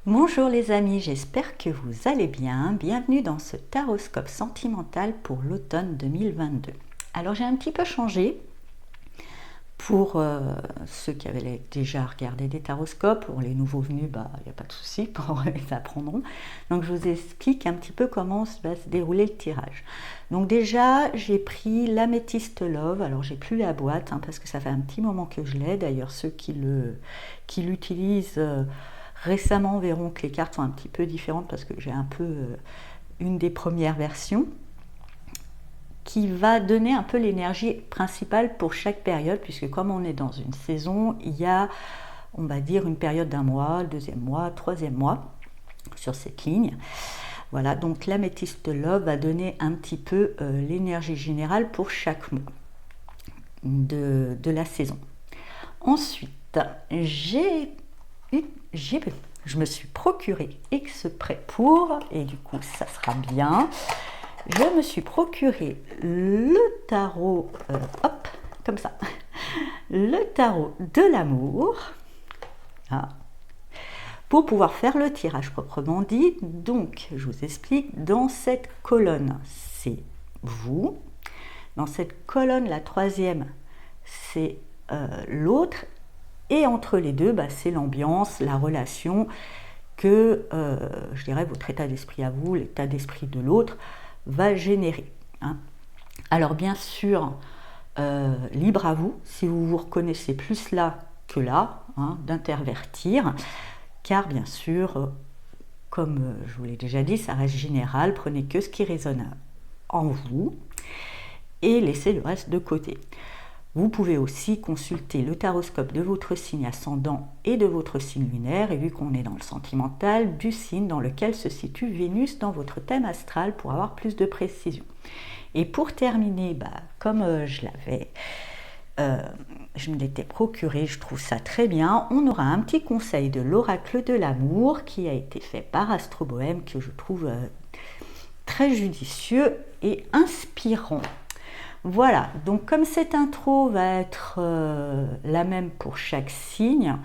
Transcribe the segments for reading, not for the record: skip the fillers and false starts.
Bonjour les amis, j'espère que vous allez bien. Bienvenue dans ce taroscope sentimental pour l'automne 2022. Alors j'ai un petit peu changé pour ceux qui avaient déjà regardé des taroscopes. Pour les nouveaux venus, il n'y a pas de souci, ils apprendront. Donc je vous explique un petit peu comment va se dérouler le tirage. Donc déjà j'ai pris l'améthyste Love. Alors j'ai plus la boîte parce que ça fait un petit moment que je l'ai. D'ailleurs ceux qui l'utilisent récemment verront que les cartes sont un petit peu différentes parce que j'ai un peu une des premières versions qui va donner un peu l'énergie principale pour chaque période, puisque comme on est dans une saison, il y a, on va dire, une période d'un mois, le deuxième mois, troisième mois sur cette ligne. Voilà, donc l'améthyste Love va donner un petit peu l'énergie générale pour chaque mois de la saison. Ensuite, je me suis procuré exprès pour, et du coup ça sera bien, je me suis procuré le tarot, comme ça, le tarot de l'amour, pour pouvoir faire le tirage proprement dit. Donc je vous explique, dans cette colonne c'est vous, dans cette colonne la troisième c'est l'autre, et entre les deux, c'est l'ambiance, la relation que, je dirais, votre état d'esprit à vous, l'état d'esprit de l'autre, va générer. Alors bien sûr, libre à vous, si vous vous reconnaissez plus là que là, d'intervertir, car bien sûr, comme je vous l'ai déjà dit, ça reste général, prenez que ce qui résonne en vous et laissez le reste de côté. Vous pouvez aussi consulter le taroscope de votre signe ascendant et de votre signe lunaire, et vu qu'on est dans le sentimental, du signe dans lequel se situe Vénus dans votre thème astral pour avoir plus de précision. Et pour terminer, comme je me l'étais procuré, je trouve ça très bien, on aura un petit conseil de l'oracle de l'amour qui a été fait par Astro Bohème, que je trouve très judicieux et inspirant. Voilà, donc comme cette intro va être la même pour chaque signe,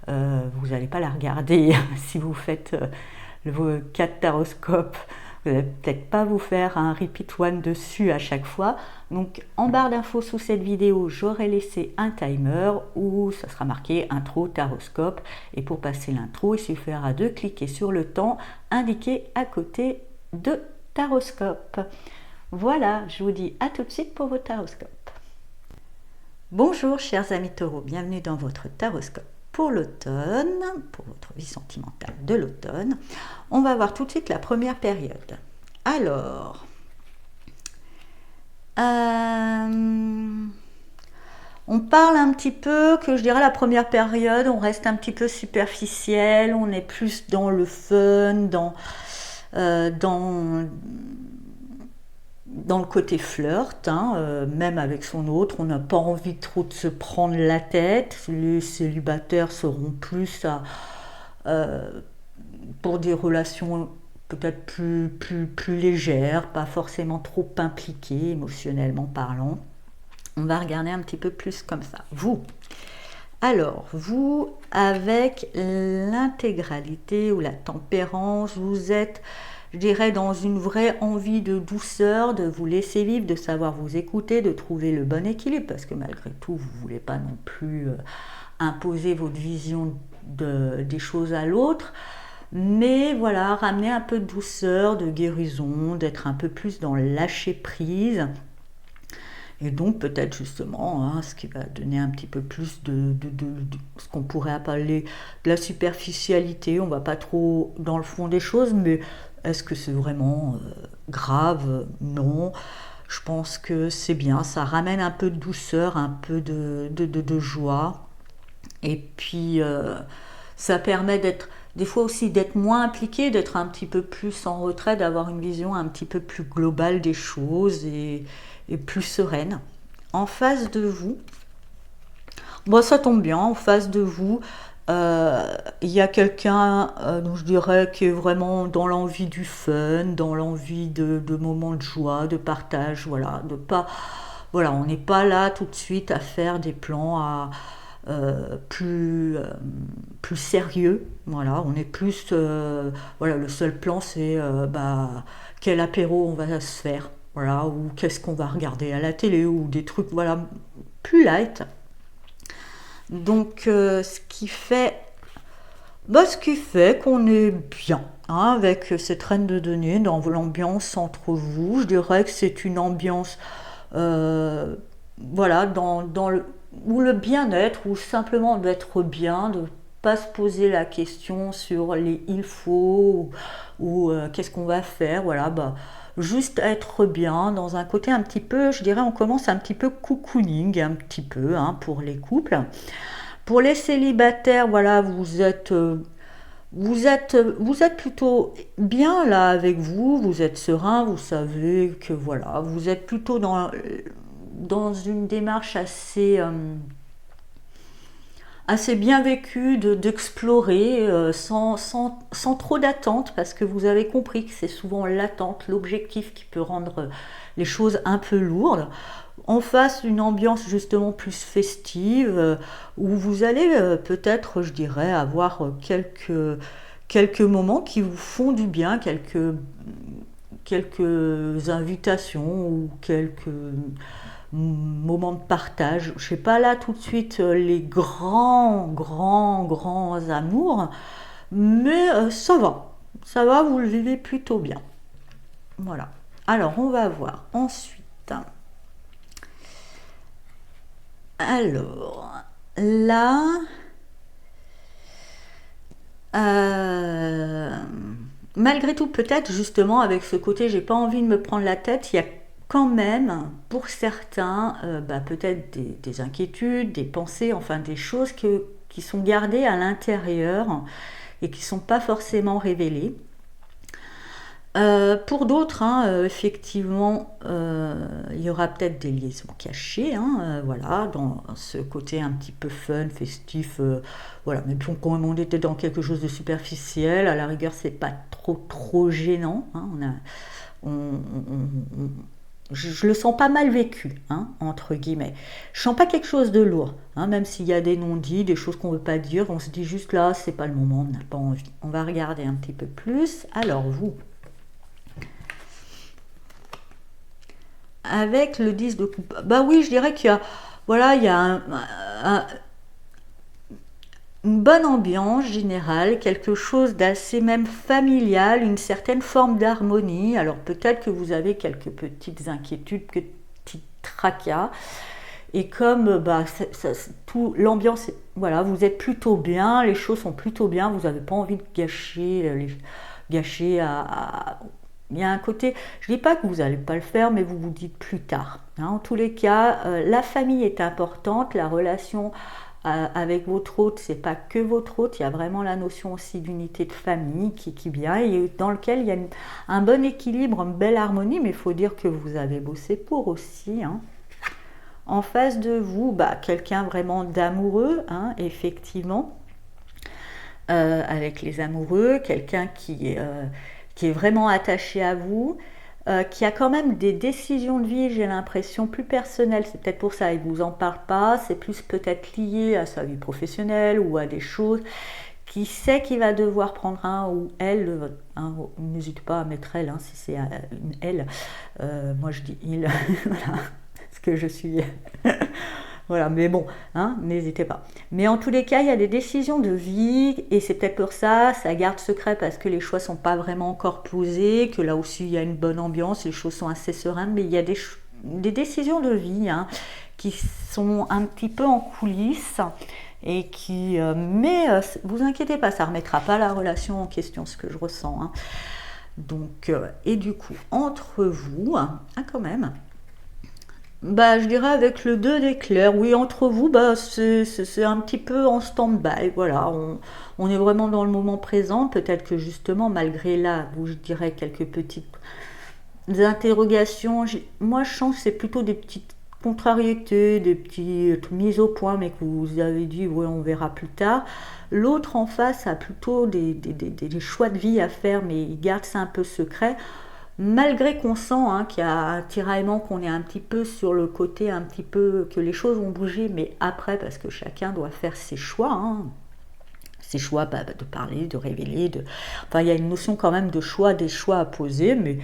vous n'allez pas la regarder si vous faites vos 4 taroscopes, vous n'allez peut-être pas vous faire un repeat one dessus à chaque fois. Donc en barre d'infos sous cette vidéo, j'aurai laissé un timer où ça sera marqué intro taroscope, et pour passer l'intro, il suffira de cliquer sur le temps indiqué à côté de taroscope. Voilà, je vous dis à tout de suite pour vos taroscopes. Bonjour chers amis taureaux, bienvenue dans votre taroscope pour l'automne, pour votre vie sentimentale de l'automne. On va voir tout de suite la première période. Alors, on parle un petit peu, que je dirais la première période, on reste un petit peu superficiel, on est plus dans le fun, dans le côté flirt, même avec son autre, on n'a pas envie trop de se prendre la tête. Les célibataires seront plus pour des relations peut-être plus légères, pas forcément trop impliquées émotionnellement parlant. On va regarder un petit peu plus comme ça. Alors, vous, avec l'intégralité ou la tempérance, vous êtes, je dirais, dans une vraie envie de douceur, de vous laisser vivre, de savoir vous écouter, de trouver le bon équilibre, parce que malgré tout, vous ne voulez pas non plus imposer votre vision des choses à l'autre, mais voilà, ramener un peu de douceur, de guérison, d'être un peu plus dans le lâcher prise. Et donc peut-être justement ce qui va donner un petit peu plus de ce qu'on pourrait appeler de la superficialité. On ne va pas trop dans le fond des choses, mais est-ce que c'est vraiment grave? Non. Je pense que c'est bien, ça ramène un peu de douceur, un peu de joie. Et puis ça permet d'être, des fois aussi d'être moins impliqué, d'être un petit peu plus en retrait, d'avoir une vision un petit peu plus globale des choses et plus sereine. En face de vous, ça tombe bien, en face de vous, il y a quelqu'un, dont je dirais, qui est vraiment dans l'envie du fun, dans l'envie de moments de joie, de partage, voilà, on n'est pas là tout de suite à faire des plans plus plus sérieux. Voilà, on est plus, voilà, le seul plan c'est quel apéro on va se faire, voilà, ou qu'est-ce qu'on va regarder à la télé, ou des trucs, voilà, plus light. Donc, ce qui fait qu'on est bien, hein, avec cette reine de denier dans l'ambiance entre vous. Je dirais que c'est une ambiance, voilà, où le bien-être, ou simplement d'être bien, de pas se poser la question sur les il faut, ou qu'est-ce qu'on va faire, voilà, juste être bien dans un côté un petit peu, je dirais, on commence un petit peu cocooning, un petit peu, hein, pour les couples. Pour les célibataires, voilà, vous êtes plutôt bien là avec vous, vous êtes serein, vous savez que voilà, vous êtes plutôt dans une démarche assez bien vécue d'explorer, sans trop d'attente, parce que vous avez compris que c'est souvent l'attente, l'objectif qui peut rendre les choses un peu lourdes. En face, une ambiance justement plus festive, où vous allez, peut-être, je dirais, avoir quelques moments qui vous font du bien, quelques invitations, ou quelques moments de partage. Je sais pas là tout de suite, les grands, grands, grands amours, mais ça va, vous le vivez plutôt bien. Voilà. Alors, on va voir ensuite. Alors, là, euh, malgré tout, peut-être justement avec ce côté, j'ai pas envie de me prendre la tête, il y a quand même, pour certains, peut-être des inquiétudes, des pensées, enfin des choses qui sont gardées à l'intérieur et qui ne sont pas forcément révélées. Pour d'autres, hein, effectivement, il y aura peut-être des liaisons cachées, hein, voilà, dans ce côté un petit peu fun, festif, voilà. Mais bon, quand on était dans quelque chose de superficiel, à la rigueur, c'est pas trop gênant, hein, je le sens pas mal vécu, hein, entre guillemets. Je sens pas quelque chose de lourd, hein, même s'il y a des non-dits, des choses qu'on veut pas dire, on se dit juste là, c'est pas le moment, on n'a pas envie. On va regarder un petit peu plus. Alors vous. Avec le 10 de coupe. Bah oui, je dirais qu'il y a, voilà, il y a une bonne ambiance générale, quelque chose d'assez même familial, une certaine forme d'harmonie. Alors peut-être que vous avez quelques petites inquiétudes, petits tracas. Et comme tout l'ambiance, voilà, vous êtes plutôt bien, les choses sont plutôt bien, vous n'avez pas envie de gâcher il y a un côté, je ne dis pas que vous n'allez pas le faire, mais vous vous dites plus tard, hein. En tous les cas, la famille est importante, la relation avec votre hôte, c'est pas que votre hôte, il y a vraiment la notion aussi d'unité de famille qui vient, et dans lequel il y a un bon équilibre, une belle harmonie, mais il faut dire que vous avez bossé pour aussi, hein. En face de vous, quelqu'un vraiment d'amoureux, hein, effectivement, avec les amoureux, quelqu'un qui est vraiment attaché à vous, qui a quand même des décisions de vie, j'ai l'impression, plus personnelles. C'est peut-être pour ça, il ne vous en parle pas, c'est plus peut-être lié à sa vie professionnelle ou à des choses qui sait qu'il va devoir prendre un ou elle, hein, n'hésite pas à mettre elle, hein, si c'est une elle, moi je dis il, voilà, parce que je suis... Voilà, mais bon, hein, n'hésitez pas. Mais en tous les cas, il y a des décisions de vie, et c'est peut-être pour ça, ça garde secret parce que les choix sont pas vraiment encore posés, que là aussi il y a une bonne ambiance, les choses sont assez sereines, mais il y a des décisions de vie, hein, qui sont un petit peu en coulisses, et vous inquiétez pas, ça remettra pas la relation en question, ce que je ressens, hein. Donc, et du coup, entre vous, quand même... je dirais avec le 2 d'éclair, oui, entre vous, c'est un petit peu en stand-by, voilà, on est vraiment dans le moment présent, peut-être que justement, malgré là, vous, je dirais quelques petites interrogations, moi je sens que c'est plutôt des petites contrariétés, des petites mises au point, mais que vous avez dit, ouais, on verra plus tard. L'autre en face a plutôt des choix de vie à faire, mais il garde ça un peu secret. Malgré qu'on sent, hein, qu'il y a un tiraillement, qu'on est un petit peu sur le côté, un petit peu que les choses vont bouger, mais après, parce que chacun doit faire ses choix, hein, Ces choix, de parler, de révéler, enfin il y a une notion quand même de choix, des choix à poser, mais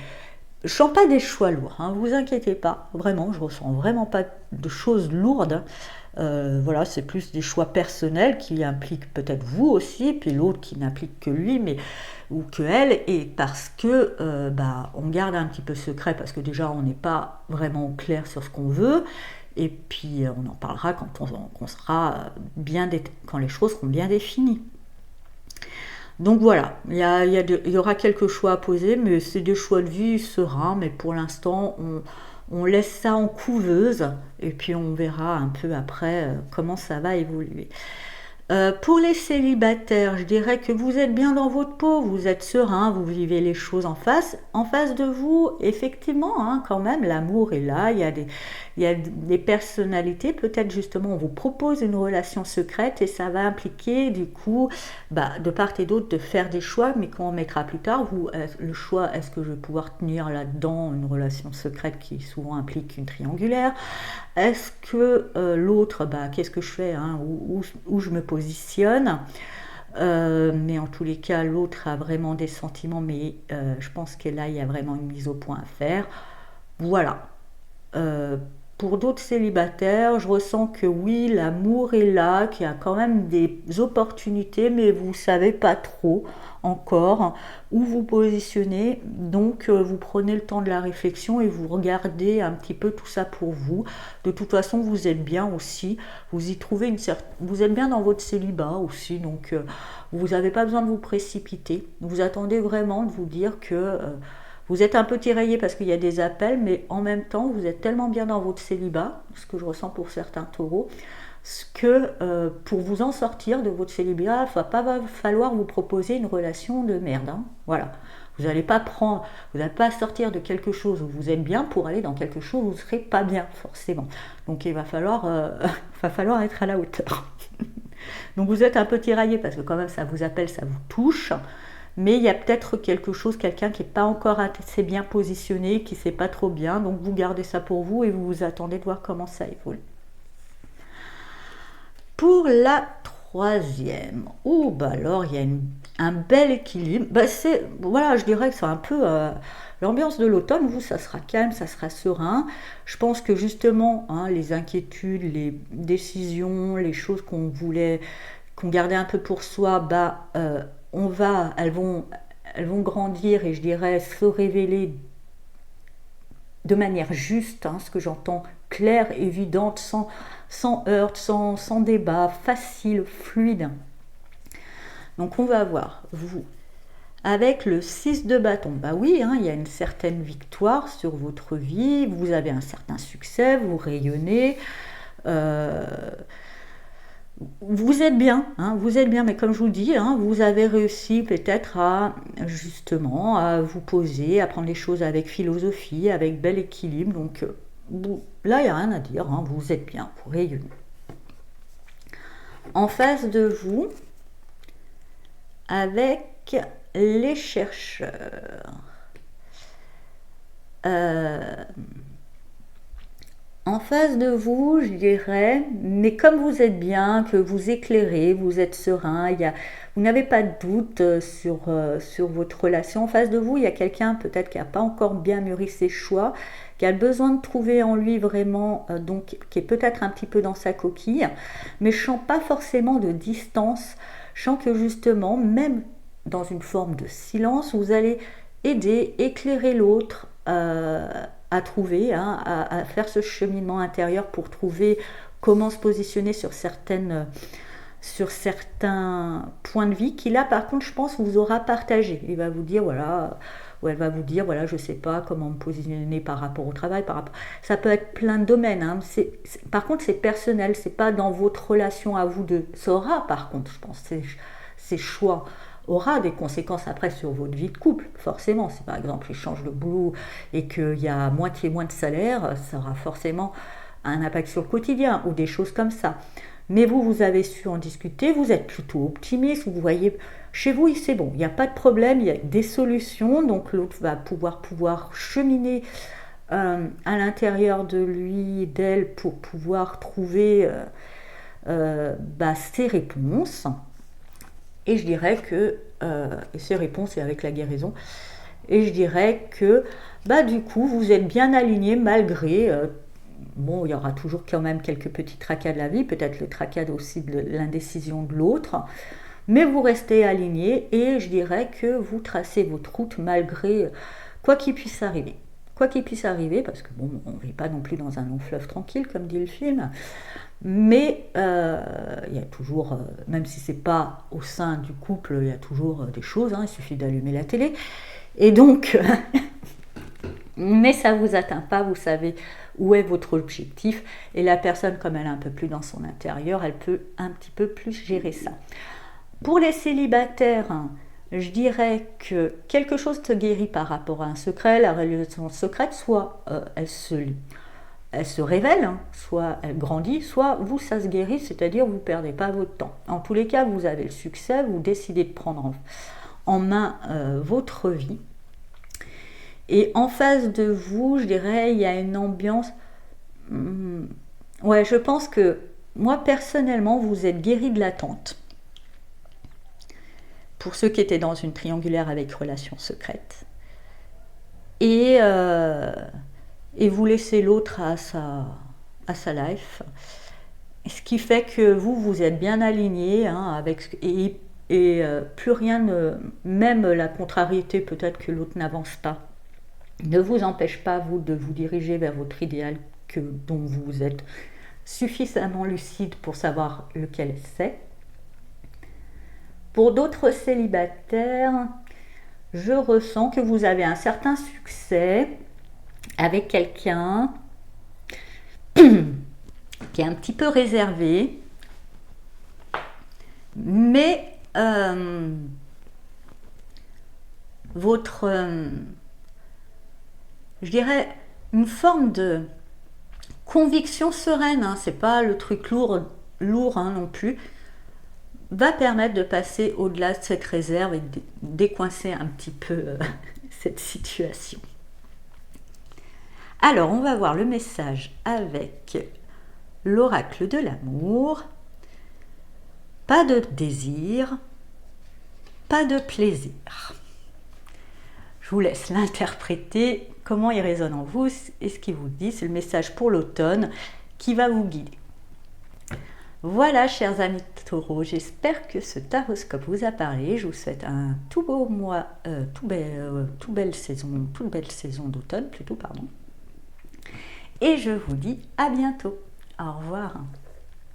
je sens pas des choix lourds, hein, vous inquiétez pas, vraiment, je ressens vraiment pas de choses lourdes. Voilà, c'est plus des choix personnels qui impliquent peut-être vous aussi, puis l'autre qui n'implique que lui, mais ou que elle, et parce que on garde un petit peu secret, parce que déjà on n'est pas vraiment au clair sur ce qu'on veut, et puis on en parlera quand on sera quand les choses seront bien définies. Donc voilà, il y aura quelques choix à poser, mais c'est des choix de vie sereins, mais pour l'instant, on laisse ça en couveuse, et puis on verra un peu après comment ça va évoluer. Pour les célibataires, je dirais que vous êtes bien dans votre peau, vous êtes serein, vous vivez les choses en face. En face de vous, effectivement, hein, quand même, l'amour est là, il y a des personnalités, peut-être justement, on vous propose une relation secrète et ça va impliquer, du coup, de part et d'autre, de faire des choix, mais qu'on mettra plus tard. Le choix, est-ce que je vais pouvoir tenir là-dedans une relation secrète qui souvent implique une triangulaire? Est-ce que l'autre, qu'est-ce que je fais, hein, où je me positionne? Mais en tous les cas, l'autre a vraiment des sentiments, mais je pense que là, il y a vraiment une mise au point à faire. Voilà. Pour d'autres célibataires, je ressens que oui, l'amour est là, qu'il y a quand même des opportunités, mais vous ne savez pas trop encore où vous positionnez. Donc, vous prenez le temps de la réflexion et vous regardez un petit peu tout ça pour vous. De toute façon, vous êtes bien aussi. Vous y trouvez vous êtes bien dans votre célibat aussi. Donc, vous n'avez pas besoin de vous précipiter. Vous attendez vraiment de vous dire que vous êtes un peu tiraillé parce qu'il y a des appels, mais en même temps, vous êtes tellement bien dans votre célibat, ce que je ressens pour certains taureaux, que pour vous en sortir de votre célibat, il ne va pas falloir vous proposer une relation de merde. Hein. Voilà. Vous n'allez pas sortir de quelque chose où vous êtes bien pour aller dans quelque chose où vous ne serez pas bien, forcément. Donc il va falloir être à la hauteur. Donc vous êtes un peu tiraillé parce que quand même ça vous appelle, ça vous touche. Mais il y a peut-être quelqu'un qui n'est pas encore assez bien positionné, qui ne sait pas trop bien, donc vous gardez ça pour vous et vous vous attendez de voir comment ça évolue. Pour la troisième, alors il y a un bel équilibre. Voilà, je dirais que c'est un peu l'ambiance de l'automne. Vous, ça sera calme, ça sera serein. Je pense que justement, hein, les inquiétudes, les décisions, les choses qu'on gardait un peu pour soi, elles vont grandir et je dirais se révéler de manière juste, hein, ce que j'entends, claire, évidente, sans heurts, sans débat, facile, fluide. Donc on va voir, vous, avec le 6 de bâton, oui, hein, il y a une certaine victoire sur votre vie, vous avez un certain succès, vous rayonnez, vous êtes bien, mais comme je vous dis, hein, vous avez réussi peut-être à vous poser, à prendre les choses avec philosophie, avec bel équilibre. Donc là, il n'y a rien à dire, hein, vous êtes bien, vous rayonnez. En face de vous, avec les chercheurs. En face de vous, je dirais, mais comme vous êtes bien, que vous éclairez, vous êtes serein, vous n'avez pas de doute sur votre relation. En face de vous, il y a quelqu'un peut-être qui n'a pas encore bien mûri ses choix, qui a besoin de trouver en lui vraiment, donc qui est peut-être un petit peu dans sa coquille, mais je sens pas forcément de distance. Je sens que justement, même dans une forme de silence, vous allez aider, éclairer l'autre, à trouver, hein, à faire ce cheminement intérieur pour trouver comment se positionner sur certains points de vie qui là par contre je pense vous aura partagé. Il va vous dire voilà, ou elle va vous dire voilà, je sais pas comment me positionner par rapport au travail, ça peut être plein de domaines, hein. Par contre c'est personnel, c'est pas dans votre relation à vous deux. Ça aura par contre, je pense, ces choix aura des conséquences après sur votre vie de couple, forcément. Si par exemple il change de boulot et qu'il y a moitié moins de salaire, ça aura forcément un impact sur le quotidien ou des choses comme ça. Mais vous avez su en discuter, vous êtes plutôt optimiste, vous voyez, chez vous c'est bon, il n'y a pas de problème, il y a des solutions, donc l'autre va pouvoir cheminer à l'intérieur de lui, d'elle, pour pouvoir trouver ses réponses. Et je dirais que, et ces réponses c'est avec la guérison, et je dirais que bah, du coup vous êtes bien aligné malgré, bon il y aura toujours quand même quelques petits tracas de la vie, peut-être le tracas aussi de l'indécision de l'autre, mais vous restez aligné et je dirais que vous tracez votre route malgré quoi qu'il puisse arriver. Quoi qu'il puisse arriver, parce que bon, on ne vit pas non plus dans un long fleuve tranquille, comme dit le film, mais il y a toujours, même si c'est pas au sein du couple, il y a toujours des choses, hein, il suffit d'allumer la télé. Et donc, mais ça ne vous atteint pas, vous savez où est votre objectif, et la personne, comme elle est un peu plus dans son intérieur, elle peut un petit peu plus gérer ça. Pour les célibataires, je dirais que quelque chose te guérit par rapport à un secret, la réalisation secrète, soit elle se révèle, soit elle grandit, soit vous, ça se guérit, c'est-à-dire vous ne perdez pas votre temps. En tous les cas, vous avez le succès, vous décidez de prendre en main votre vie. Et en face de vous, je dirais, il y a une ambiance... ouais, je pense que moi, personnellement, vous êtes guéri de l'attente. Pour ceux qui étaient dans une triangulaire avec relation secrète. Et vous laissez l'autre à sa life. Ce qui fait que vous êtes bien aligné, hein, et plus rien même la contrariété peut-être que l'autre n'avance pas, ne vous empêche pas, vous, de vous diriger vers votre idéal dont vous êtes suffisamment lucide pour savoir lequel c'est. Pour d'autres célibataires, je ressens que vous avez un certain succès avec quelqu'un qui est un petit peu réservé, mais je dirais, une forme de conviction sereine, hein, c'est pas le truc lourd hein, non plus, va permettre de passer au-delà de cette réserve et de décoincer un petit peu cette situation. Alors, on va voir le message avec l'oracle de l'amour. Pas de désir, pas de plaisir. Je vous laisse l'interpréter, comment il résonne en vous et ce qu'il vous dit. C'est le message pour l'automne qui va vous guider. Voilà, chers amis taureaux, j'espère que ce taroscope vous a parlé. Je vous souhaite un tout beau mois, toute belle saison d'automne plutôt, pardon. Et je vous dis à bientôt. Au revoir.